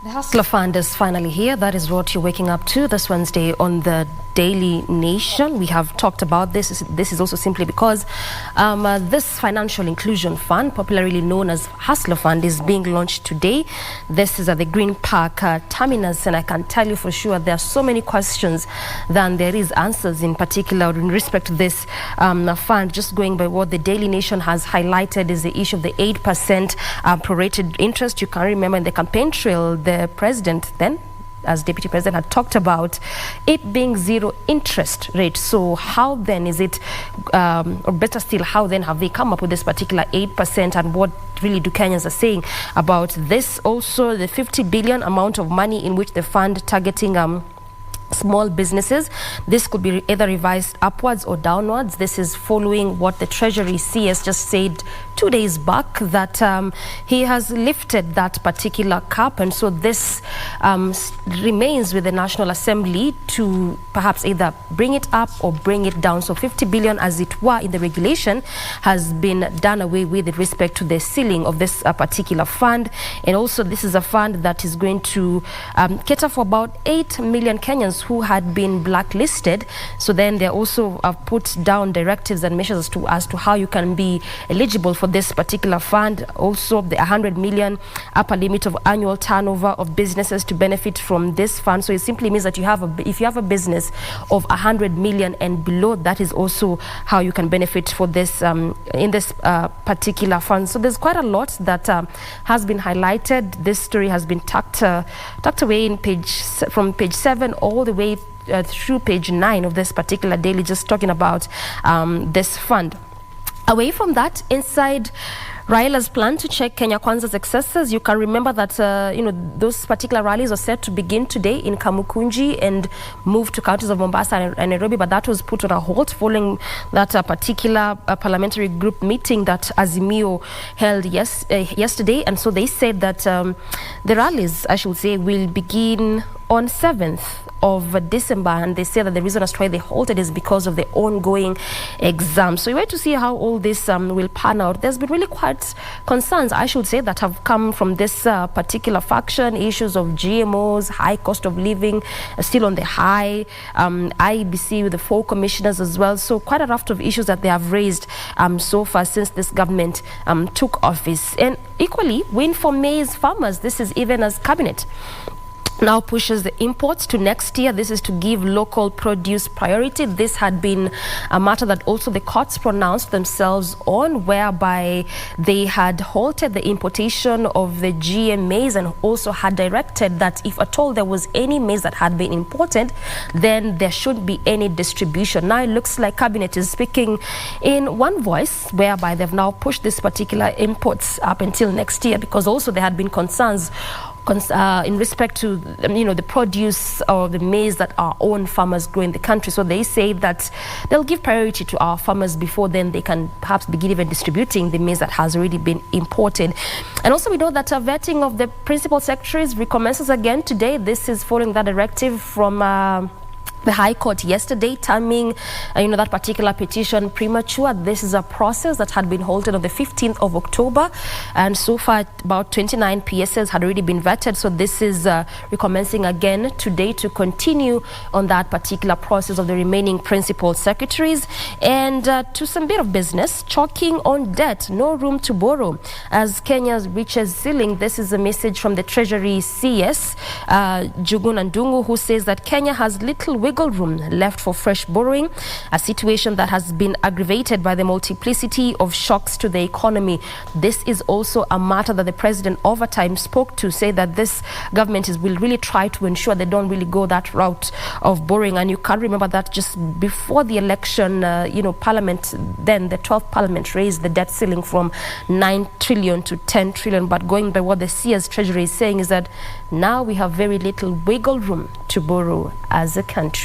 The Hustler Fund is finally here. That is what you're waking up to this Wednesday on the Daily Nation. We have talked about this. This is also simply because this Financial Inclusion Fund, popularly known as Hustler Fund, is being launched today. This is at the Green Park terminus, and I can tell you for sure there are so many questions than there is answers, in particular in respect to this fund. Just going by what the Daily Nation has highlighted is the issue of the 8% prorated interest. You can remember in the campaign trail, the president then, as deputy president, had talked about it being zero interest rate. So how then is it, or better still, how then have they come up with this particular 8%, and what really do Kenyans are saying about this? Also, the 50 billion amount of money in which the fund targeting small businesses, this could be either revised upwards or downwards. This is following what the Treasury CS just said 2 days back, that he has lifted that particular cap, and so this remains with the National Assembly to perhaps either bring it up or bring it down. So 50 billion, as it were, in the regulation has been done away with respect to the ceiling of this particular fund. And also, this is a fund that is going to cater for about 8 million Kenyans who had been blacklisted. So then they also have put down directives and measures as to how you can be eligible for this particular fund. Also, the 100 million upper limit of annual turnover of businesses to benefit from this fund. So it simply means that if you have a business of 100 million and below, that is also how you can benefit for this in this particular fund. So there's quite a lot that has been highlighted. This story has been tucked away in from page 7 all the way through page 9 of this particular daily, just talking about this fund. Away from that, inside Raila's plan to check Kenya Kwanza's excesses, you can remember that those particular rallies are set to begin today in Kamukunji and move to counties of Mombasa and Nairobi, but that was put on a halt following that particular parliamentary group meeting that Azimio held yesterday. And so they said that the rallies, I should say, will begin on 7th of December, and they say that the reason as to why they halted is because of the ongoing exams. So we wait to see how all this will pan out. There's been really quite concerns, I should say, that have come from this particular faction. Issues of GMOs, high cost of living, still on the high, IBC with the 4 commissioners as well. So quite a raft of issues that they have raised so far since this government took office. And equally, win for maize farmers. This is even as cabinet now pushes the imports to next year. This is to give local produce priority. This had been a matter that also the courts pronounced themselves on, whereby they had halted the importation of the GM maize and also had directed that if at all there was any maize that had been imported, then there shouldn't be any distribution. Now it looks like Cabinet is speaking in one voice, whereby they've now pushed this particular imports up until next year, because also there had been concerns in respect to the produce or the maize that our own farmers grow in the country. So they say that they'll give priority to our farmers before then they can perhaps begin even distributing the maize that has already been imported. And also we know that vetting of the principal secretaries recommences again today. This is following that directive from the High Court yesterday, terming that particular petition premature. This is a process that had been halted on the 15th of October, and so far about 29 PSs had already been vetted. So this is recommencing again today to continue on that particular process of the remaining principal secretaries. And to some bit of business, choking on debt, no room to borrow as Kenya reaches ceiling. This is a message from the Treasury CS, Jugun Ndungu, who says that Kenya has little wiggle room left for fresh borrowing, a situation that has been aggravated by the multiplicity of shocks to the economy. This is also a matter that the president over time spoke to, say that this government will really try to ensure they don't really go that route of borrowing. And you can remember that just before the election, Parliament, then the 12th Parliament raised the debt ceiling from 9 trillion to 10 trillion. But going by what the CS Treasury is saying is that now we have very little wiggle room to borrow as a country.